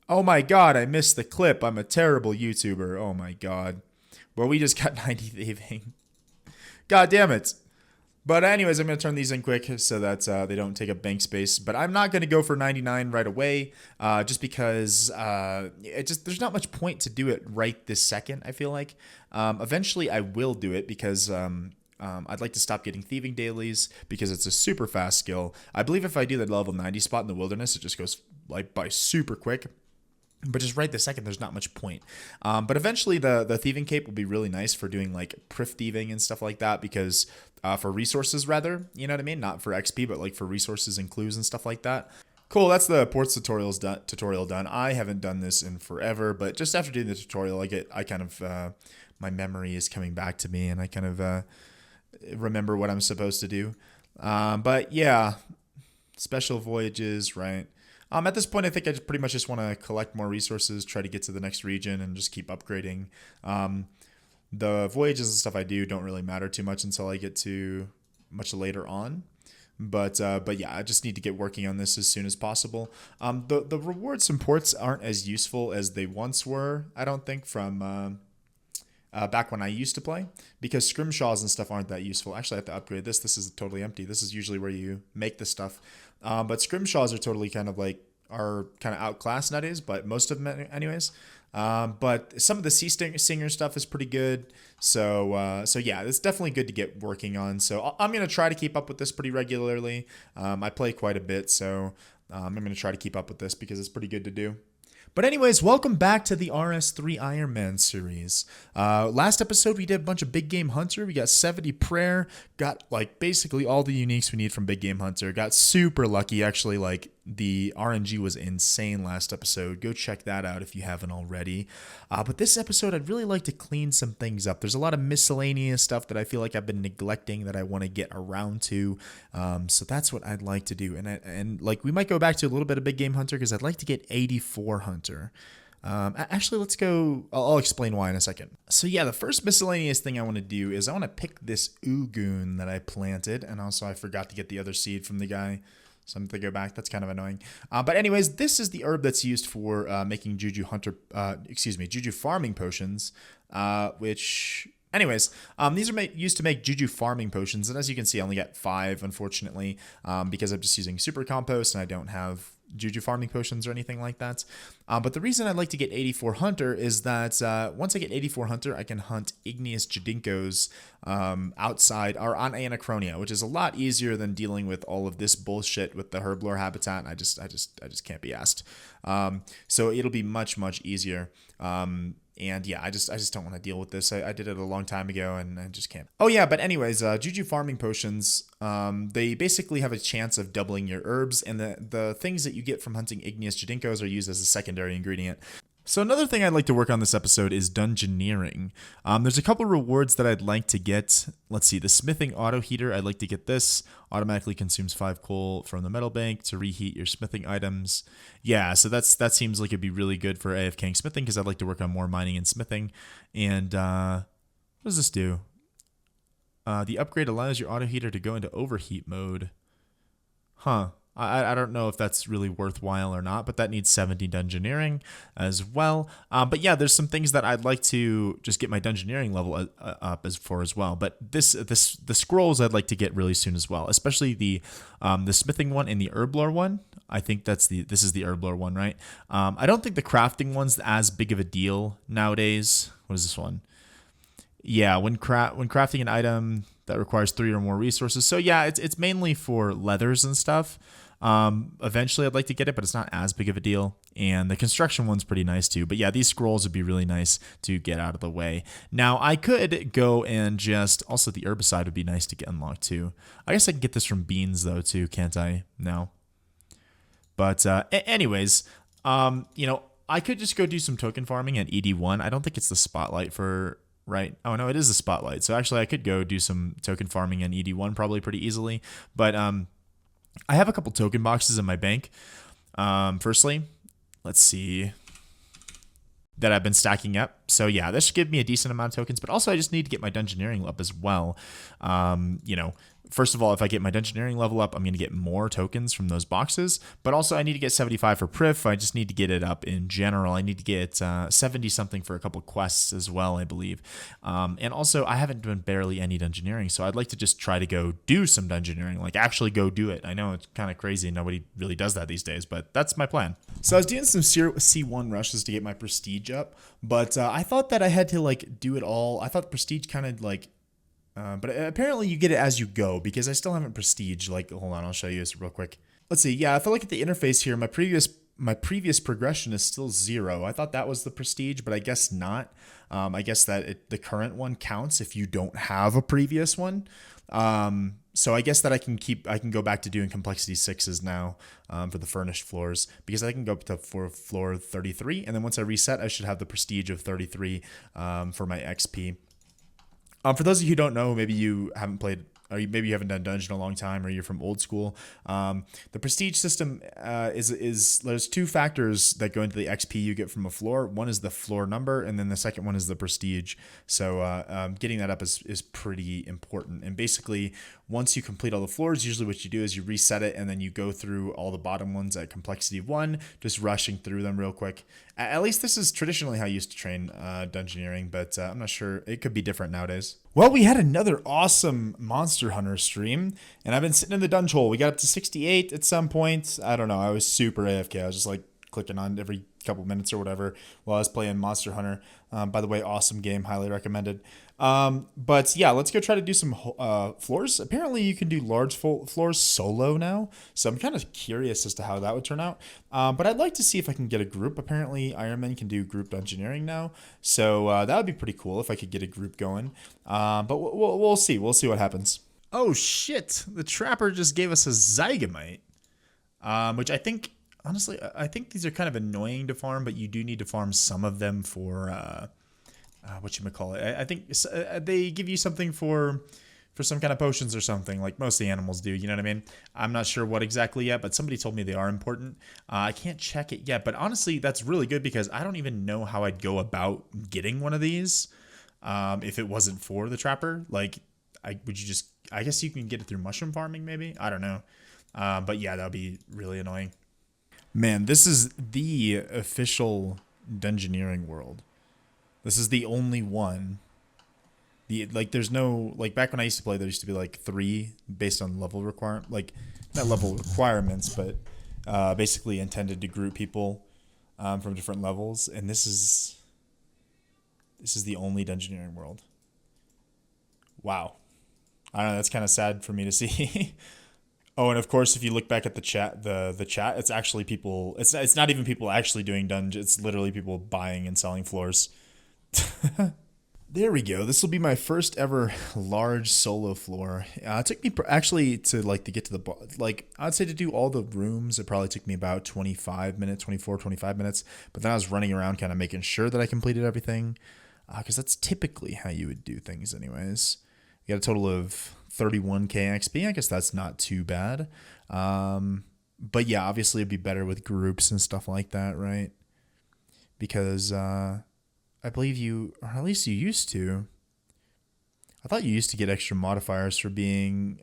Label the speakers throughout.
Speaker 1: Oh my god, I missed the clip. I'm a terrible YouTuber. Oh my god. Well, we just got 90 thieving. God damn it. But anyways, I'm going to turn these in quick so that they don't take up bank space. But I'm not going to go for 99 right away, just because there's not much point to do it right this second, I feel like. Eventually, I will do it because I'd like to stop getting thieving dailies because it's a super fast skill. I believe if I do the level 90 spot in the wilderness, it just goes like by super quick. But just right this second, there's not much point. But eventually, the thieving cape will be really nice for doing like priff thieving and stuff like that because for resources rather, you know what I mean? Not for XP, but like for resources and clues and stuff like that. Cool, that's the ports tutorial done. I haven't done this in forever, but just after doing the tutorial, I kind of my memory is coming back to me, and I kind of remember what I'm supposed to do. But yeah, special voyages, right? At this point, I think I just pretty much just want to collect more resources, try to get to the next region, and just keep upgrading. The voyages and stuff I do don't really matter too much until I get to much later on. But yeah, I just need to get working on this as soon as possible. The rewards and ports aren't as useful as they once were, I don't think, from back when I used to play, because scrimshaws and stuff aren't that useful. Actually, I have to upgrade this. This is totally empty. This is usually where you make the stuff. But scrimshaws are totally kind of like are kind of outclassed nowadays, but most of them anyways. But some of the sea singer stuff is pretty good. So yeah, it's definitely good to get working on. So I'm going to try to keep up with this pretty regularly. I play quite a bit, so I'm going to try to keep up with this because it's pretty good to do. But anyways, welcome back to the RS3 Ironman series. Last episode, we did a bunch of Big Game Hunter. We got 70 Prayer, got like basically all the uniques we need from Big Game Hunter. Got super lucky, actually, like the RNG was insane last episode. Go check that out if you haven't already. But this episode, I'd really like to clean some things up. There's a lot of miscellaneous stuff that I feel like I've been neglecting that I want to get around to. So that's what I'd like to do. And like we might go back to a little bit of Big Game Hunter because I'd like to get 84 Hunter. Actually, let's go. I'll explain why in a second. So yeah, the first miscellaneous thing I want to do is I want to pick this Ugoon that I planted. And also I forgot to get the other seed from the guy. So I'm going to go back. That's kind of annoying. But anyways, this is the herb that's used for making Juju farming potions, which... Anyways, these are used to make Juju farming potions, and as you can see, I only got 5, unfortunately, because I'm just using super compost, and I don't have Juju farming potions or anything like that. But the reason I'd like to get 84 Hunter is that once I get 84 Hunter, I can hunt igneous Jadinkos outside or on Anachronia, which is a lot easier than dealing with all of this bullshit with the herblore habitat. I just can't be asked. So it'll be much easier. And yeah, I just don't want to deal with this. I did it a long time ago and I just can't. Oh yeah, but anyways, Juju farming potions, they basically have a chance of doubling your herbs, and the things that you get from hunting igneous Jadinkos are used as a secondary ingredient. So another thing I'd like to work on this episode is Dungeoneering. There's a couple rewards that I'd like to get. Let's see, the smithing auto heater, I'd like to get this. Automatically consumes 5 coal from the metal bank to reheat your smithing items. Yeah, so that seems like it'd be really good for AFKing smithing because I'd like to work on more mining and smithing. And what does this do? The upgrade allows your auto heater to go into overheat mode. Huh. I don't know if that's really worthwhile or not, but that needs 70 Dungeoneering as well. But yeah, there's some things that I'd like to just get my Dungeoneering level up as well. But the scrolls I'd like to get really soon as well, especially the smithing one and the herblore one. I think this is the herblore one, right? I don't think the crafting one's as big of a deal nowadays. What is this one? Yeah, when crafting an item that requires 3 or more resources. So yeah, it's mainly for leathers and stuff. Eventually I'd like to get it, but it's not as big of a deal. And the construction one's pretty nice too. But yeah, these scrolls would be really nice to get out of the way. Now I could go and also the herbicide would be nice to get unlocked too. I guess I can get this from beans though too, can't I? No. But anyways, I could just go do some token farming at ED1. I don't think it's the spotlight for... Right. Oh, no, it is the spotlight. So actually I could go do some token farming in ED1 probably pretty easily. But I have a couple token boxes in my bank. Firstly, let's see, that I've been stacking up. So yeah, this should give me a decent amount of tokens, but also I just need to get my Dungeoneering up as well. first of all, if I get my Dungeoneering level up, I'm going to get more tokens from those boxes. But also, I need to get 75 for Prif. I just need to get it up in general. I need to get 70 something for a couple quests as well, I believe. And also, I haven't done barely any Dungeoneering, so I'd like to just try to go do some Dungeoneering, like actually go do it. I know it's kind of crazy. Nobody really does that these days, but that's my plan. So I was doing some C1 rushes to get my prestige up, but I thought that I had to like do it all. I thought prestige kind of like but apparently you get it as you go, because I still haven't prestige. Like, hold on, I'll show you this real quick. Let's see. Yeah, I feel like at the interface here, my previous progression is still 0. I thought that was the prestige, but I guess not. I guess that the current one counts if you don't have a previous one. So I guess that I can go back to doing complexity 6s now for the furnished floors, because I can go up to floor 33, and then once I reset, I should have the prestige of 33 for my XP. For those of you who don't know, maybe you haven't played, or maybe you haven't done Dungeon in a long time, or you're from old school. The prestige system is there's 2 factors that go into the XP you get from a floor. One is the floor number, and then the second one is the prestige. So getting that up is pretty important. And basically, once you complete all the floors, usually what you do is you reset it, and then you go through all the bottom ones at complexity 1, just rushing through them real quick. At least this is traditionally how I used to train Dungeoneering, but I'm not sure. It could be different nowadays. Well, we had another awesome Monster Hunter stream, and I've been sitting in the dungeon hole. We got up to 68 at some point. I don't know. I was super AFK. I was just like clicking on every couple minutes or whatever while I was playing Monster Hunter. By the way, awesome game. Highly recommended. But yeah, let's go try to do some floors. Apparently you can do large floors solo now, so I'm kind of curious as to how that would turn out. But I'd like to see if I can get a group. Apparently Ironman can do group Dungeoneering now, so that would be pretty cool if I could get a group going. But we'll see. We'll see what happens. Oh shit, the Trapper just gave us a Zygamite, which I think, honestly, I think these are kind of annoying to farm, but you do need to farm some of them for whatchamacallit. I think they give you something for some kind of potions or something, like most of the animals do, you know what I mean? I'm not sure what exactly yet, but somebody told me they are important. I can't check it yet, but honestly, that's really good, because I don't even know how I'd go about getting one of these if it wasn't for the Trapper. Like, I guess you can get it through mushroom farming, maybe? I don't know. But yeah, that would be really annoying. Man, this is the official Dungeoneering world. This is the only one. There's no, like, back when I used to play, there used to be like 3 based on level requirement, like not level requirements, but basically intended to group people from different levels. And this is the only Dungeoneering world. Wow. I don't know. That's kind of sad for me to see. Oh, and of course, if you look back at the chat, the chat, it's actually people. It's not even people actually doing dungeons. It's literally people buying and selling floors. There we go. This will be my first ever large solo floor. It took me actually to get to the I'd say to do all the rooms. It probably took me about 25 minutes, 25 minutes. But then I was running around, kind of making sure that I completed everything, because that's typically how you would do things, anyways. You got a total of 31k XP. I guess that's not too bad. But yeah, obviously it'd be better with groups and stuff like that, right? Because I believe you, or at least you used to. I thought you used to get extra modifiers for being,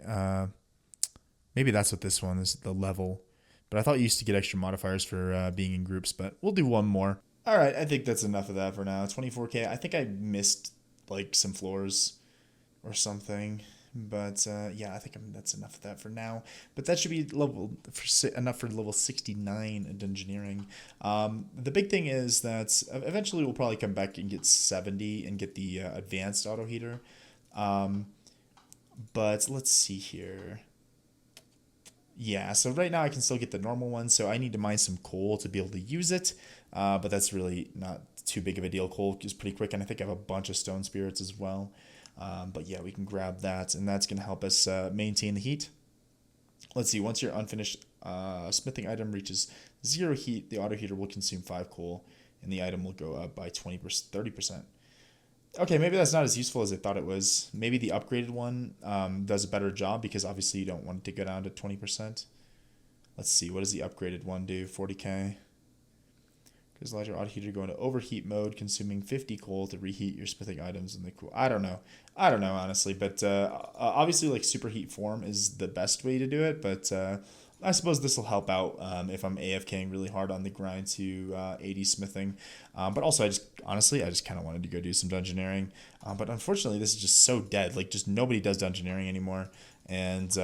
Speaker 1: maybe that's what this one is, the level. But I thought you used to get extra modifiers for being in groups, but we'll do one more. All right, I think that's enough of that for now. 24k. I think I missed like some floors or something. But yeah, I think that's enough of that for now. But that should be enough for level 69 in Dungeoneering. The big thing is that eventually we'll probably come back and get 70 and get the advanced auto heater. But let's see here. Yeah, so right now I can still get the normal one, so I need to mine some coal to be able to use it. But that's really not too big of a deal. Coal is pretty quick, and I think I have a bunch of stone spirits as well. But yeah, we can grab that, and that's going to help us maintain the heat. Let's see, once your unfinished smithing item reaches 0 heat, the auto heater will consume 5 coal, and the item will go up by 30%. Okay, maybe that's not as useful as I thought it was. Maybe the upgraded one does a better job, because obviously you don't want it to go down to 20%. Let's see, what does the upgraded one do? 40k. Because allows your auto heater to go into overheat mode, consuming 50 coal to reheat your smithing items in the cool. I don't know, honestly, but obviously like superheat form is the best way to do it. But I suppose this will help out if I'm AFKing really hard on the grind to 80 smithing. But also, I just kind of wanted to go do some dungeoneering. But unfortunately, this is just so dead. Like, just nobody does dungeoneering anymore. And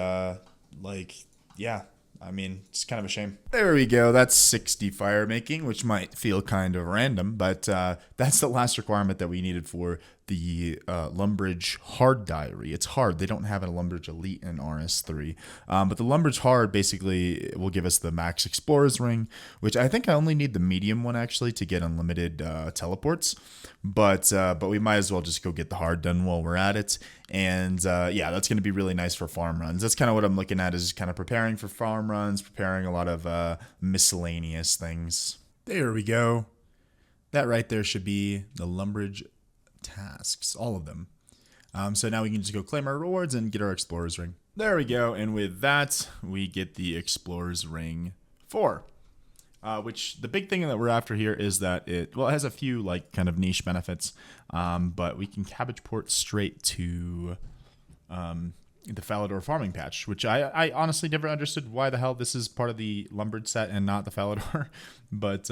Speaker 1: yeah. I mean, it's kind of a shame. There we go. That's 60 fire making, which might feel kind of random, but that's the last requirement that we needed for the Lumbridge Hard Diary. It's hard. They don't have a Lumbridge Elite in RS3. But the Lumbridge Hard basically will give us the Max Explorer's Ring, which I think I only need the medium one actually to get unlimited teleports. But we might as well just go get the hard done while we're at it. And yeah, that's going to be really nice for farm runs. That's kind of what I'm looking at, is kind of preparing for farm runs, preparing a lot of miscellaneous things. There we go. That right there should be the Lumbridge tasks, all of them. So now we can just go claim our rewards and get our Explorer's Ring. There we go. And with that, we get the Explorer's Ring 4. Which the big thing that we're after here is that it has a few like kind of niche benefits, but we can cabbage port straight to the Falador farming patch, which I honestly never understood why the hell this is part of the Lumbridge set and not the Falador, but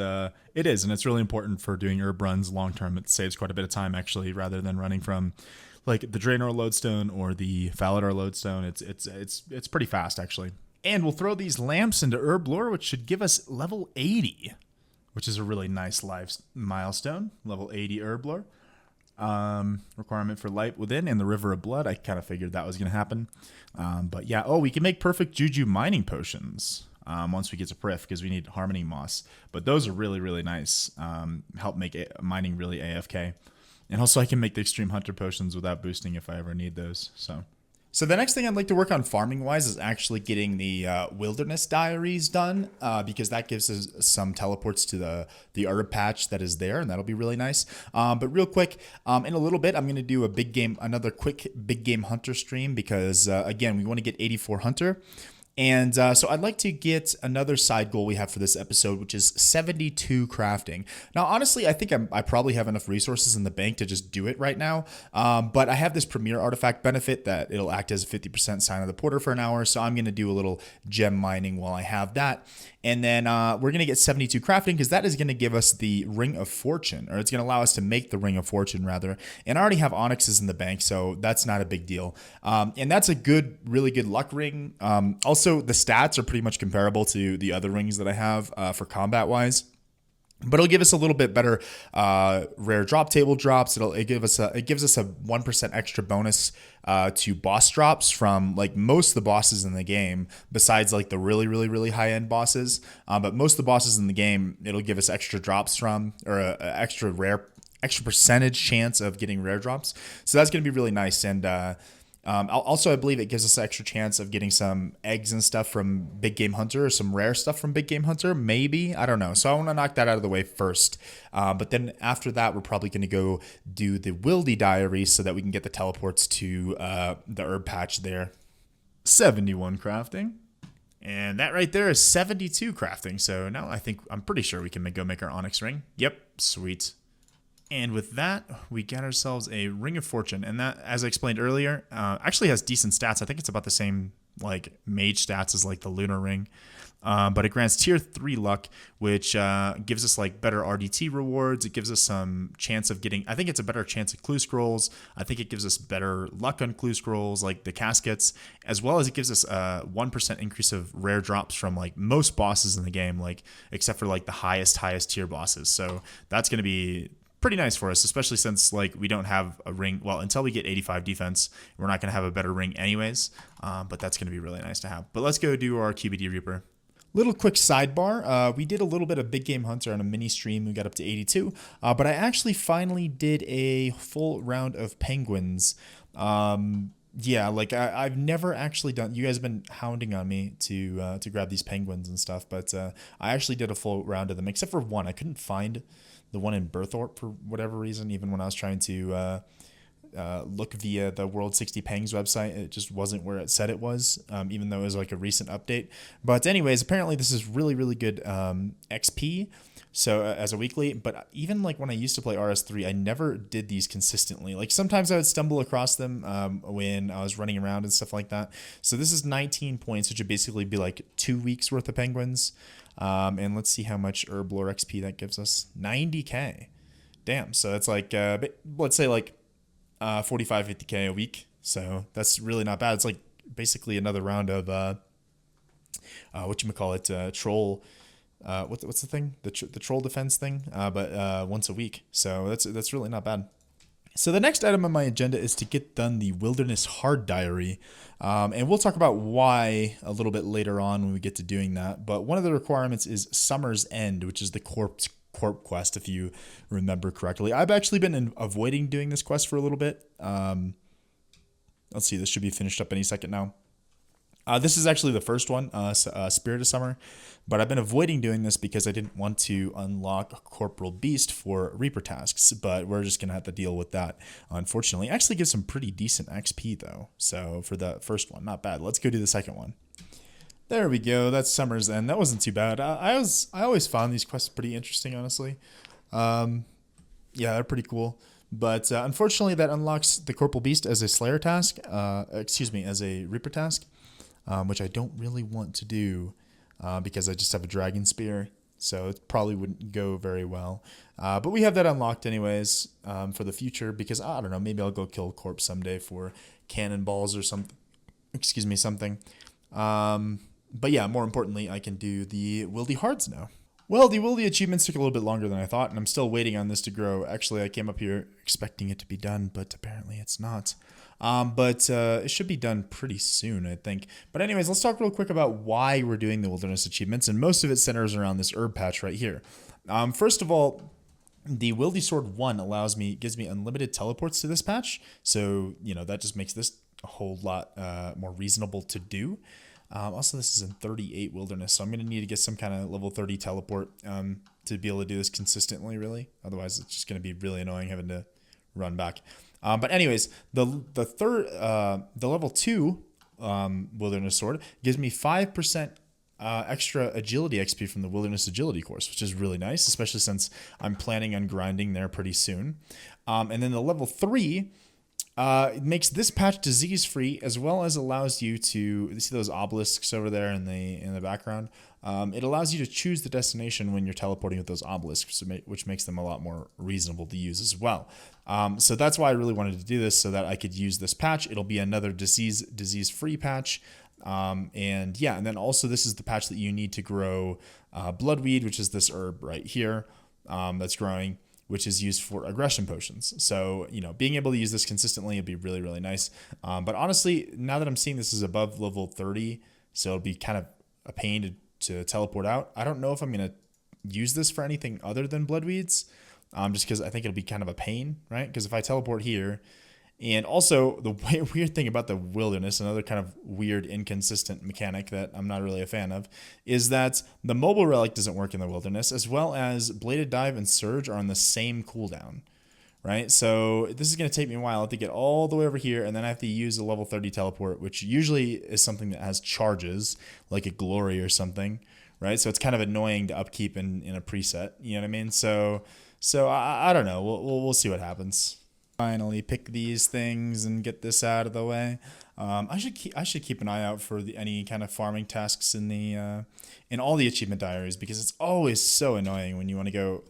Speaker 1: it is, and it's really important for doing herb runs long term. It saves quite a bit of time actually, rather than running from like the Draenor lodestone or the Falador lodestone. It's pretty fast actually. And we'll throw these lamps into herb lore, which should give us level 80, which is a really nice life milestone. Level 80 herb lore. Requirement for light within and the river of blood. I kind of figured that was going to happen. But yeah, we can make perfect juju mining potions once we get to Prif, because we need harmony moss. But those are really, really nice. Help make mining really AFK. And also I can make the extreme hunter potions without boosting if I ever need those. So the next thing I'd like to work on farming-wise is actually getting the wilderness diaries done, because that gives us some teleports to the herb patch that is there, and that'll be really nice. But real quick, in a little bit, I'm going to do another quick big game hunter stream, because again, we want to get 84 hunter. And so I'd like to get another side goal we have for this episode, which is 72 crafting. Now, honestly, I think I probably have enough resources in the bank to just do it right now. But I have this premier artifact benefit that it'll act as a 50% sign of the porter for an hour. So I'm going to do a little gem mining while I have that. And then we're going to get 72 crafting, because that is going to give us the Ring of Fortune, or it's going to allow us to make the Ring of Fortune rather. And I already have onyxes in the bank, so that's not a big deal. And that's a really good luck ring. Also, the stats are pretty much comparable to the other rings that I have for combat wise. But it'll give us a little bit better rare drop table drops. It gives us a 1% extra bonus to boss drops from like most of the bosses in the game, besides like the really, really, really high end bosses. But most of the bosses in the game, it'll give us extra drops from, or a extra percentage chance of getting rare drops. So that's going to be really nice. And also, I believe it gives us an extra chance of getting some eggs and stuff from Big Game Hunter, or some rare stuff from Big Game Hunter, maybe. I don't know. So I want to knock that out of the way first. But then after that, we're probably going to go do the Wildy Diary so that we can get the teleports to the herb patch there. 71 crafting. And that right there is 72 crafting. So now I'm pretty sure we can go make our Onyx Ring. Yep, sweet. And with that, we get ourselves a Ring of Fortune. And that, as I explained earlier, actually has decent stats. I think it's about the same like mage stats as like the Lunar Ring. But it grants tier 3 luck, which gives us like better RDT rewards. It gives us some chance of getting, I think it's a better chance at clue scrolls. I think it gives us better luck on clue scrolls, like the caskets, as well as it gives us a 1% increase of rare drops from like most bosses in the game, like except for like the highest tier bosses. So that's going to be pretty nice for us, especially since like we don't have a ring. Well, until we get 85 defense, we're not going to have a better ring anyways. But that's going to be really nice to have. But let's go do our QBD Reaper. Little quick sidebar. We did a little bit of Big Game Hunter on a mini stream. We got up to 82. But I actually finally did a full round of penguins. Yeah, like I've never actually done. You guys have been hounding on me to grab these penguins and stuff, but I actually did a full round of them, except for one. I couldn't find the one in Berthorpe for whatever reason. Even when I was trying to look via the World 60 Pengs website, it just wasn't where it said it was, even though it was like a recent update. But anyways, apparently this is really, really good XP. So as a weekly, but even like when I used to play RS3, I never did these consistently. Like sometimes I would stumble across them when I was running around and stuff like that. So this is 19 points, which would basically be like 2 weeks worth of penguins. And let's see how much Herblore XP that gives us. 90k. Damn. So that's like, let's say like 45, 50k a week. So that's really not bad. It's like basically another round of whatchamacallit, troll. What's the thing? The troll defense thing, but once a week. So that's really not bad. So the next item on my agenda is to get done the Wilderness Hard Diary, and we'll talk about why a little bit later on when we get to doing that. But one of the requirements is Summer's End, which is the corp quest, if you remember correctly. I've actually been avoiding doing this quest for a little bit. Let's see, this should be finished up any second now. This is actually the first one, Spirit of Summer, but I've been avoiding doing this because I didn't want to unlock a Corporal Beast for Reaper tasks, but we're just going to have to deal with that, unfortunately. It actually gives some pretty decent XP, though, so for the first one, not bad. Let's go do the second one. There we go, that's Summer's End. That wasn't too bad. I always found these quests pretty interesting, honestly. Yeah, they're pretty cool. But unfortunately, that unlocks the Corporal Beast as a Slayer task, as a Reaper task. Which I don't really want to do because I just have a Dragon Spear, so it probably wouldn't go very well. But we have that unlocked anyways for the future because, I don't know, maybe I'll go kill a corpse someday for cannonballs or something. Something. But yeah, more importantly, I can do the Wildy Hards now. Well, the Wildy achievements took a little bit longer than I thought, and I'm still waiting on this to grow. Actually, I came up here expecting it to be done, but apparently it's not. But it should be done pretty soon, I think. But anyways, let's talk real quick about why we're doing the Wilderness achievements, and most of it centers around this herb patch right here. First of all, the Wildy Sword 1 gives me unlimited teleports to this patch, so, that just makes this a whole lot more reasonable to do. Also, this is in 38 Wilderness, so I'm going to need to get some kind of level 30 teleport to be able to do this consistently, really. Otherwise, it's just going to be really annoying having to run back. But anyways, the level 2 Wilderness Sword gives me 5% extra agility XP from the Wilderness Agility course, which is really nice, especially since I'm planning on grinding there pretty soon. And then the level 3 it makes this patch disease-free, as well as allows you to, you see those obelisks over there in the background? It allows you to choose the destination when you're teleporting with those obelisks, which makes them a lot more reasonable to use as well. So that's why I really wanted to do this, so that I could use this patch. It'll be another disease-free patch. And then also this is the patch that you need to grow Bloodweed, which is this herb right here that's growing, which is used for aggression potions. So, being able to use this consistently would be really, really nice. But honestly, now that I'm seeing this is above level 30, so it'll be kind of a pain to teleport out. I don't know if I'm going to use this for anything other than Bloodweeds, just because I think it'll be kind of a pain, right? Because if I teleport here, and also the weird thing about the Wilderness, another kind of weird, inconsistent mechanic that I'm not really a fan of, is that the mobile relic doesn't work in the Wilderness, as well as Bladed Dive and Surge are on the same cooldown, right? So this is going to take me a while to get all the way over here, and then I have to use a level 30 teleport, which usually is something that has charges, like a Glory or something, right? So it's kind of annoying to upkeep in a preset, you know what I mean? So I don't know. We'll see what happens. Finally pick these things and get this out of the way. I should keep an eye out for any kind of farming tasks in all the achievement diaries, because it's always so annoying when you want to go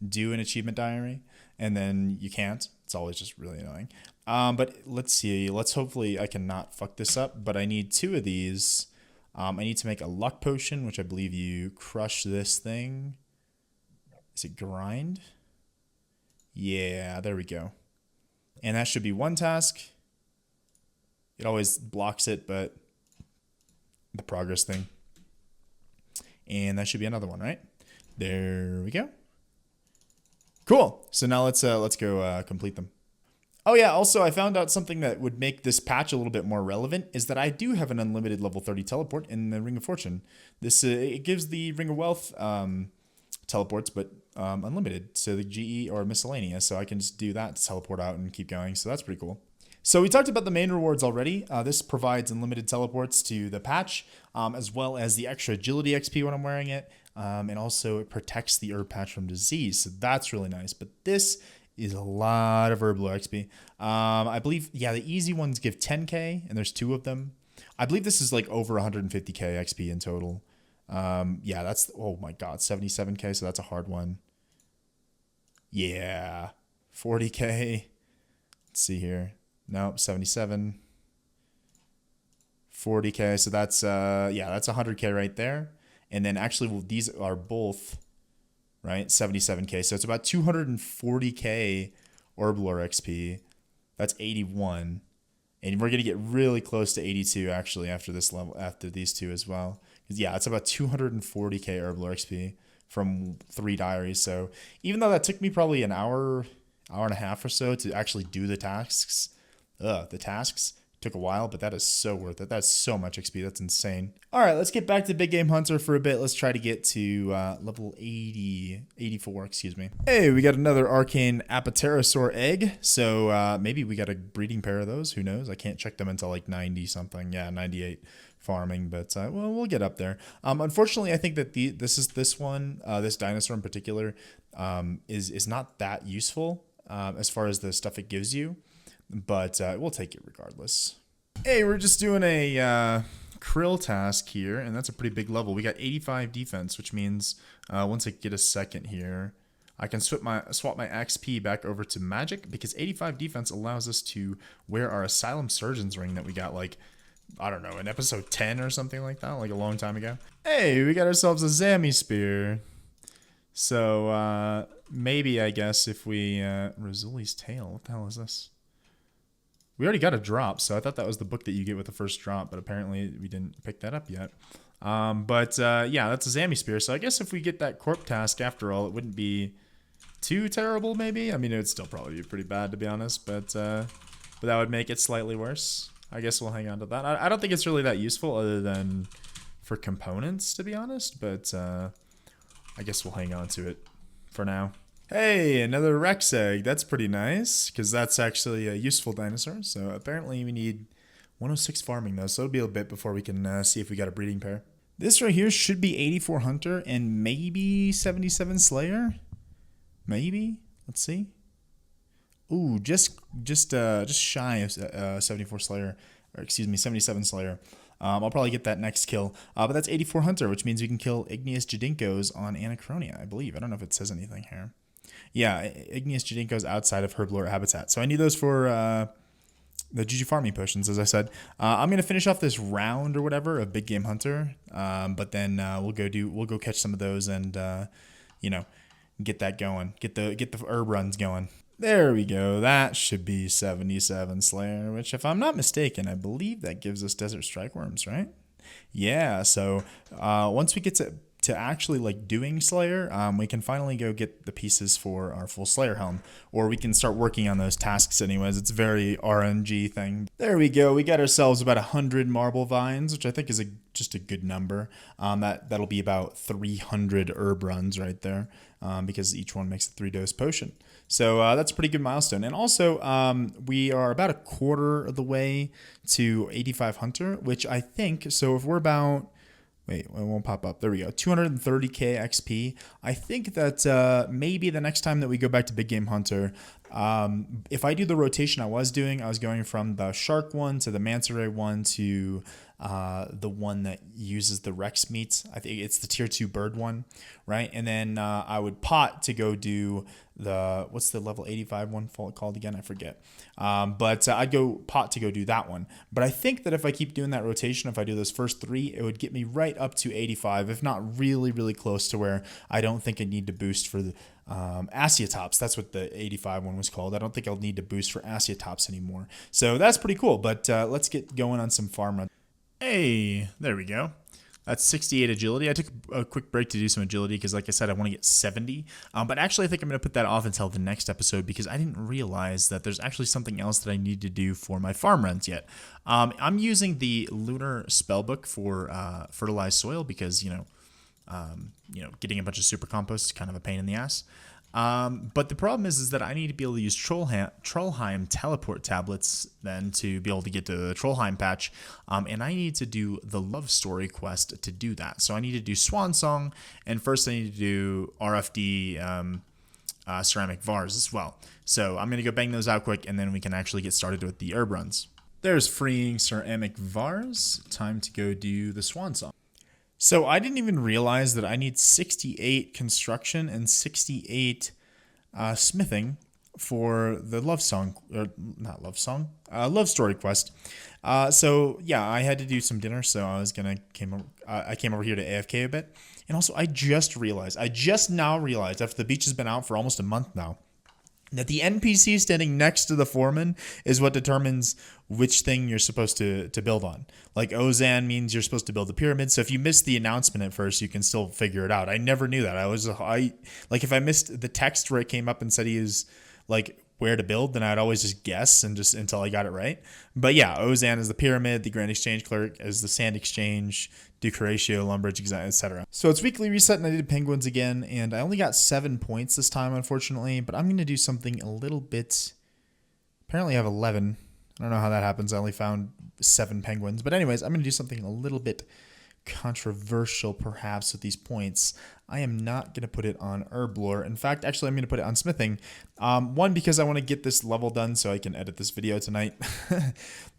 Speaker 1: do an achievement diary and then you can't. It's always just really annoying. But let's see. Hopefully I can not fuck this up. But I need 2 of these. I need to make a luck potion, which I believe you crush this thing. Is it grind? Yeah, there we go. And that should be 1 task. It always blocks it, but the progress thing. And that should be another one, right? There we go. Cool. So now let's go complete them. Oh yeah, also I found out something that would make this patch a little bit more relevant is that I do have an unlimited level 30 teleport in the Ring of Fortune. This it gives the Ring of Wealth teleports, but unlimited, so the GE or miscellaneous, so I can just do that to teleport out and keep going, so that's pretty cool. So we talked about the main rewards already. This provides unlimited teleports to the patch, as well as the extra agility XP when I'm wearing it, And also it protects the herb patch from disease. So that's really nice. But this is a lot of herb lore XP. I believe, yeah, the easy ones give 10k, and there's 2 of them. I believe this is like over 150k XP in total. Yeah, that's, oh my god, 77k, so that's a hard one. Yeah, 40k. Let's see here. Nope, 77. 40k, so that's yeah, that's 100k right there. And then actually, well, these are both, right, 77k, so it's about 240k herb lore XP. That's 81, and we're gonna get really close to 82 actually after this level, after these 2 as well. Because yeah, it's about 240k herb lore XP from 3 diaries. So even though that took me probably an hour and a half or so to actually do the tasks, took a while, but that is so worth it. That's so much XP. That's insane. All right, let's get back to Big Game Hunter for a bit. Let's try to get to level 84, excuse me. Hey, we got another Arcane Apaterasaur egg. So maybe we got a breeding pair of those. Who knows? I can't check them until like 90 something. Yeah, 98 farming, but well, we'll get up there. Unfortunately, I think that this one, this dinosaur in particular, is not that useful as far as the stuff it gives you. But we'll take it regardless. Hey, we're just doing a krill task here, and that's a pretty big level. We got 85 defense, which means once I get a second here, I can swap my XP back over to magic, because 85 defense allows us to wear our Asylum Surgeon's ring that we got, like, I don't know, in episode 10 or something like that, like a long time ago. Hey, we got ourselves a Zammy Spear. So maybe, I guess, if we... Rosali's Tale, what the hell is this? We already got a drop, so I thought that was the book that you get with the first drop, but apparently we didn't pick that up yet. Yeah, that's a Zammy Spear, so I guess if we get that Corp task after all, it wouldn't be too terrible, maybe? I mean, it would still probably be pretty bad, to be honest, but that would make it slightly worse. I guess we'll hang on to that. I don't think it's really that useful other than for components, to be honest, but I guess we'll hang on to it for now. Hey, another Rex egg. That's pretty nice, because that's actually a useful dinosaur. So apparently we need 106 farming, though, so it'll be a bit before we can see if we got a breeding pair. This right here should be 84 Hunter and maybe 77 Slayer. Maybe? Let's see. Ooh, just shy of 74 Slayer, or excuse me, 77 Slayer. I'll probably get that next kill. But that's 84 Hunter, which means we can kill Igneous Jadinkos on Anachronia, I believe. I don't know if it says anything here. Yeah, Igneous Jadinkos outside of herb lore habitat. So I need those for the Juju farming potions, as I said. I'm gonna finish off this round or whatever of Big Game Hunter, but then we'll go catch some of those and you know, get that going, get the herb runs going. There we go. That should be 77 Slayer, which, if I'm not mistaken, I believe that gives us Desert Strike Worms, right? Yeah. So once we get to actually like doing Slayer, we can finally go get the pieces for our full Slayer helm, or we can start working on those tasks anyways. It's a very RNG thing. There we go. We got ourselves about 100 marble vines, which I think is just a good number. That'll be about 300 herb runs right there, because each one makes a 3-dose potion. So that's a pretty good milestone. And also, we are about a quarter of the way to 85 Hunter, which I think, so if we're about... Wait, it won't pop up. There we go. 230k XP. I think that maybe the next time that we go back to Big Game Hunter, if I do the rotation I was going from the shark one to the manta ray one to the one that uses the Rex meat. I think it's the tier 2 bird one, right? And then I would pot to go do what's the level 85 one called again? I forget. But I'd go pot to go do that one. But I think that if I keep doing that rotation, if I do those first 3, it would get me right up to 85, if not really, really close to where I don't think I need to boost for the Asiatops. That's what the 85 one was called. I don't think I'll need to boost for Asiatops anymore. So that's pretty cool. But let's get going on some farm runs. Hey, there we go. That's 68 agility. I took a quick break to do some agility because, like I said, I want to get 70. But actually, I think I'm going to put that off until the next episode because I didn't realize that there's actually something else that I need to do for my farm runs yet. I'm using the Lunar Spellbook for fertilized soil because, getting a bunch of super compost is kind of a pain in the ass. But the problem is that I need to be able to use Trollheim teleport tablets then to be able to get to the Trollheim patch. And I need to do the love story quest to do that. So I need to do Swan Song, and first I need to do RFD ceramic vars as well. So I'm going to go bang those out quick, and then we can actually get started with the herb runs. There's freeing ceramic vars. Time to go do the Swan Song. So I didn't even realize that I need 68 construction and 68 smithing for the love song, or not love song, love story quest. So yeah, I had to do some dinner, so I came over here to AFK a bit. And also I just now realized after the beach has been out for almost a month now, that the NPC standing next to the foreman is what determines which thing you're supposed to build on. Like Ozan means you're supposed to build a pyramid. So if you missed the announcement at first, you can still figure it out. I never knew that. If I missed the text where it came up and said he is like where to build, then I'd always just guess and just until I got it right. But yeah, Ozan is the pyramid, the Grand Exchange Clerk is the Sand Exchange, Duke Horatio, Lumbridge, etc. So it's weekly reset, and I did penguins again, and I only got 7 points this time, unfortunately. But I'm going to do something a little bit. Apparently, I have 11. I don't know how that happens. I only found 7 penguins, but anyways, I'm going to do something a little bit controversial, perhaps, with these points. I am not going to put it on herb lore. In fact, actually, I'm going to put it on smithing. One, because I want to get this level done so I can edit this video tonight.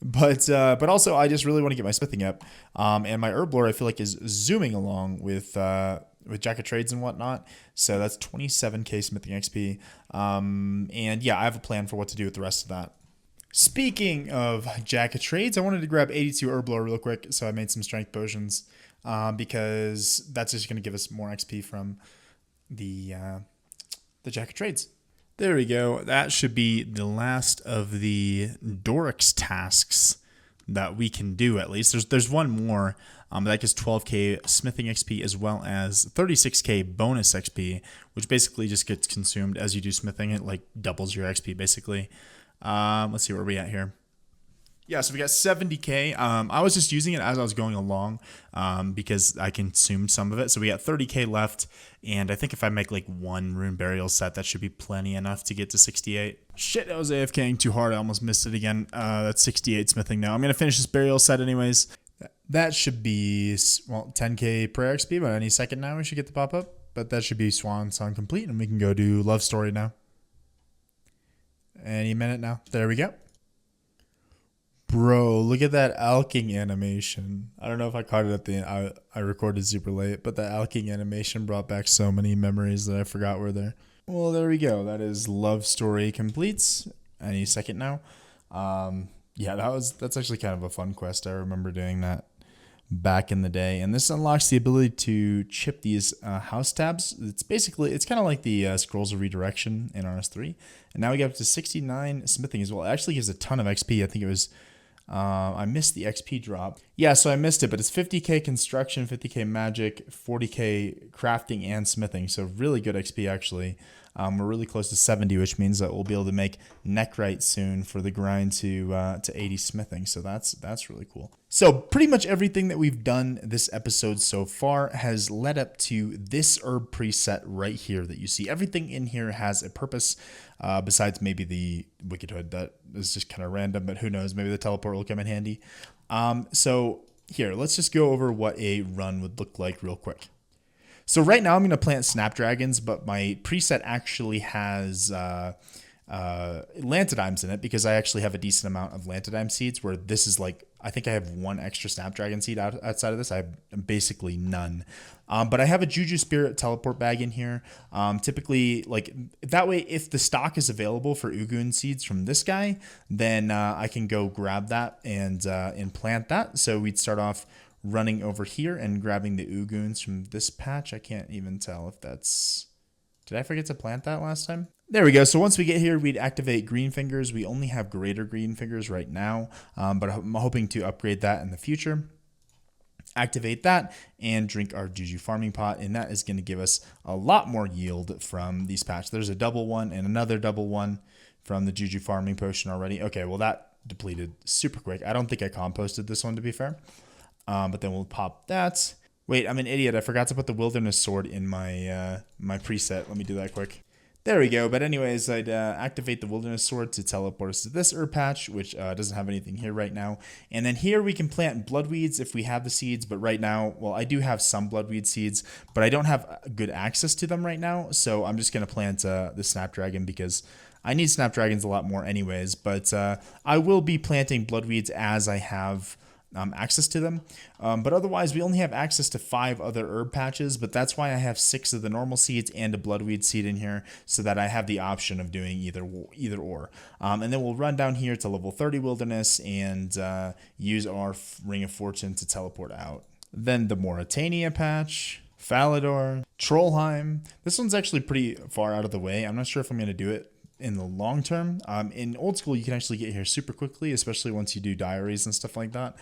Speaker 1: but also, I just really want to get my smithing up. And my herb lore, I feel like, is zooming along with Jack of Trades and whatnot. So that's 27k smithing XP. And yeah, I have a plan for what to do with the rest of that. Speaking of Jack of Trades, I wanted to grab 82 herb lore real quick, so I made some strength potions. Because that's just going to give us more XP from the Jack of Trades. There we go. That should be the last of the Dorix tasks that we can do, at least. There's one more that gives 12k smithing XP as well as 36k bonus XP, which basically just gets consumed as you do smithing. It like doubles your XP basically. Let's see where we're at here. Yeah, so we got 70k. I was just using it as I was going along because I consumed some of it. So we got 30k left, and I think if I make like 1 rune burial set, that should be plenty enough to get to 68. Shit, I was AFKing too hard. I almost missed it again. That's 68 smithing now. I'm going to finish this burial set anyways. That should be, well, 10k prayer XP, but any second now we should get the pop-up. But that should be Swan Song complete, and we can go do Love Story now. Any minute now. There we go. Bro, look at that alking animation. I don't know if I caught it at the end. I recorded super late, but the alking animation brought back so many memories that I forgot were there. Well, there we go. That is Love Story completes. Any second now. Yeah, that's actually kind of a fun quest. I remember doing that back in the day. And this unlocks the ability to chip these house tabs. It's kind of like the Scrolls of Redirection in RS3. And now we get up to 69 smithing as well. It actually gives a ton of XP. I think it was... I missed the XP drop. Yeah, so I missed it, but it's 50k construction, 50k magic, 40k crafting and smithing. So really good XP, actually. We're really close to 70, which means that we'll be able to make Neckrite soon for the grind to 80 smithing. So that's really cool. So pretty much everything that we've done this episode so far has led up to this herb preset right here that you see. Everything in here has a purpose, besides maybe the Wicked Hood that is just kind of random, but who knows, maybe the teleport will come in handy. So here, let's just go over what a run would look like real quick. So right now I'm going to plant snapdragons, but my preset actually has lantidimes in it because I actually have a decent amount of lantidime seeds, where this is like, I think I have 1 extra snapdragon seed outside of this. I have basically none. But I have a Juju Spirit teleport bag in here. Typically, like that way, if the stock is available for Ugun seeds from this guy, then I can go grab that and plant that. So we'd start off running over here and grabbing the Uguns from this patch. I can't even tell if that's... Did I forget to plant that last time? There we go. So once we get here, we'd activate green fingers. We only have greater green fingers right now, but I'm hoping to upgrade that in the future. Activate that and drink our Juju farming pot, and that is going to give us a lot more yield from these patches. There's a double one and another double one from the Juju farming potion already. Okay, well that depleted super quick. I don't think I composted this one, to be fair. But then we'll pop that. Wait, I'm an idiot. I forgot to put the Wilderness Sword in my my preset. Let me do that quick. There we go. But anyways, I'd activate the wilderness sword to teleport us to this herb patch, which doesn't have anything here right now. And then here we can plant bloodweeds if we have the seeds. But right now, well, I do have some bloodweed seeds, but I don't have good access to them right now. So I'm just going to plant the snapdragon because I need snapdragons a lot more anyways. But I will be planting bloodweeds as I have access to them. But otherwise, we only have access to 5 other herb patches, but that's why I have 6 of the normal seeds and a bloodweed seed in here so that I have the option of doing either or. And then we'll run down here to level 30 wilderness and use our Ring of Fortune to teleport out. Then the Mauritania patch, Falador, Trollheim. This one's actually pretty far out of the way. I'm not sure if I'm going to do it in the long term. In old school, you can actually get here super quickly, especially once you do diaries and stuff like that.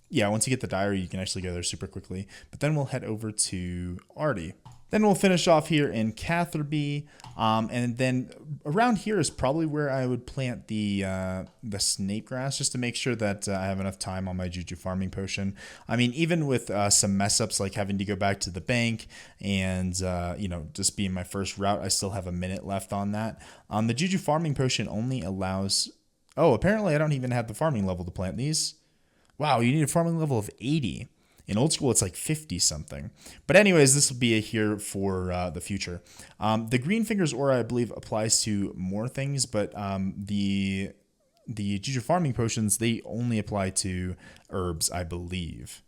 Speaker 1: Yeah, once you get the diary, you can actually go there super quickly. But then we'll head over to Artie. Then we'll finish off here in Catherby. And then around here is probably where I would plant the snake grass, just to make sure that I have enough time on my Juju farming potion. I mean, even with some mess ups like having to go back to the bank and, just being my first route, I still have a minute left on that. The Juju farming potion only allows... Oh, apparently I don't even have the farming level to plant these. Wow, you need a farming level of 80. In old school, it's like 50 something. But anyways, this will be here for the future. The Green Fingers Aura, I believe, applies to more things, but the Juju farming potions, they only apply to herbs, I believe.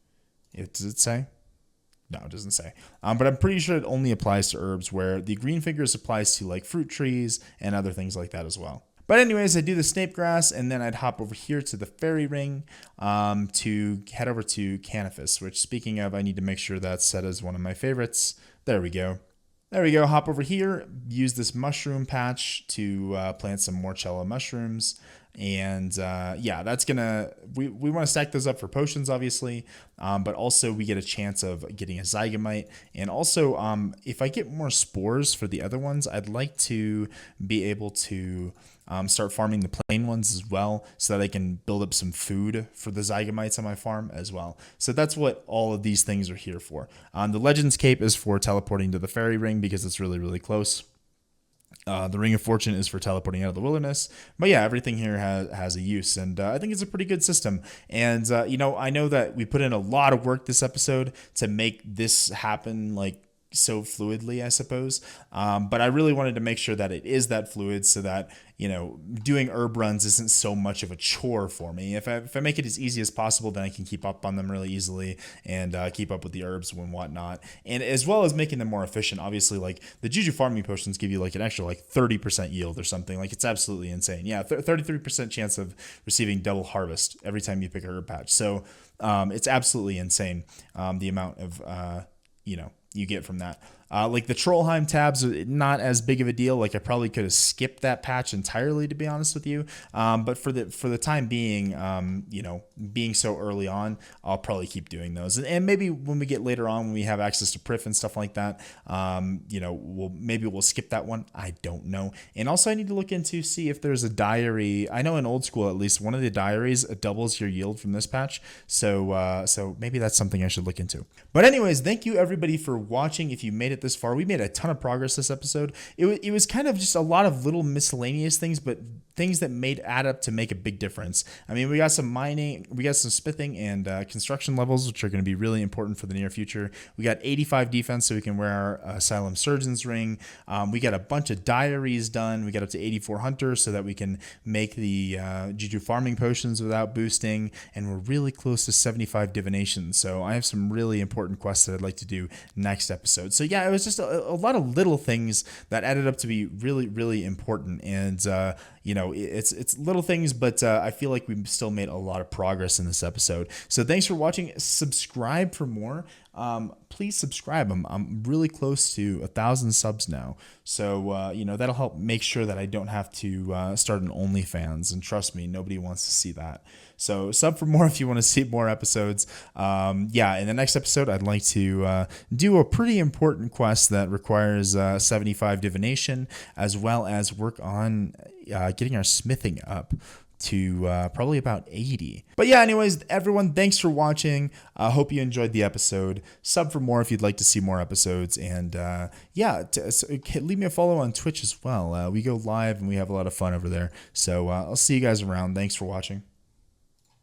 Speaker 1: Does it say? No, it doesn't say. But I'm pretty sure it only applies to herbs, where the Green Fingers applies to like fruit trees and other things like that as well. But anyways, I do the snape grass, and then I'd hop over here to the fairy ring to head over to Canifis, which, speaking of, I need to make sure that's set as one of my favorites. There we go. There we go. Hop over here, use this mushroom patch to plant some Morchella mushrooms. And yeah, that's gonna, we want to stack those up for potions, obviously, but also we get a chance of getting a Zygamite. And also, if I get more spores for the other ones, I'd like to be able to start farming the plain ones as well, so that I can build up some food for the Zygamites on my farm as well. So that's what all of these things are here for. The Legends Cape is for teleporting to the fairy ring because it's really, really close. The Ring of Fortune is for teleporting out of the wilderness. But yeah, everything here has a use, and I think it's a pretty good system. And, I know that we put in a lot of work this episode to make this happen, like, so fluidly, I suppose. But I really wanted to make sure that it is that fluid so that, doing herb runs isn't so much of a chore for me. If I make it as easy as possible, then I can keep up on them really easily and keep up with the herbs and whatnot. And as well as making them more efficient, obviously, like the Juju farming potions give you like an extra like 30% yield or something. Like it's absolutely insane. Yeah, 33% chance of receiving double harvest every time you pick a herb patch. So it's absolutely insane, the amount of, you get from that. Like the Trollheim tabs are not as big of a deal. Like I probably could have skipped that patch entirely, to be honest with you. But for the time being, being so early on, I'll probably keep doing those. And maybe when we get later on, when we have access to Prif and stuff like that, we'll skip that one. I don't know. And also I need to look into see if there's a diary. I know in old school, at least one of the diaries doubles your yield from this patch. So maybe that's something I should look into. But anyways, thank you everybody for watching. If you made it this far, we made a ton of progress this episode. It was kind of just a lot of little miscellaneous things, but things that add up to make a big difference. I mean, we got some mining, we got some smithing and construction levels, which are going to be really important for the near future. We got 85 defense, so we can wear our Asylum Surgeon's ring. We got a bunch of diaries done. We got up to 84 hunters, so that we can make the Juju farming potions without boosting, and we're really close to 75 divination. So I have some really important quests that I'd like to do next episode. So yeah, it was just a lot of little things that added up to be really, really important. And it's little things, but I feel like we still made a lot of progress in this episode. So thanks for watching. Subscribe for more. Please subscribe. I'm really close to 1,000 subs now. So, that'll help make sure that I don't have to start an OnlyFans. And trust me, nobody wants to see that. So sub for more if you want to see more episodes. In the next episode, I'd like to do a pretty important quest that requires 75 divination, as well as work on getting our smithing up. to probably about 80. But yeah, anyways, everyone, thanks for watching. I hope you enjoyed the episode. Sub for more if you'd like to see more episodes. And leave me a follow on Twitch as well. We go live and we have a lot of fun over there. So I'll see you guys around. Thanks for watching.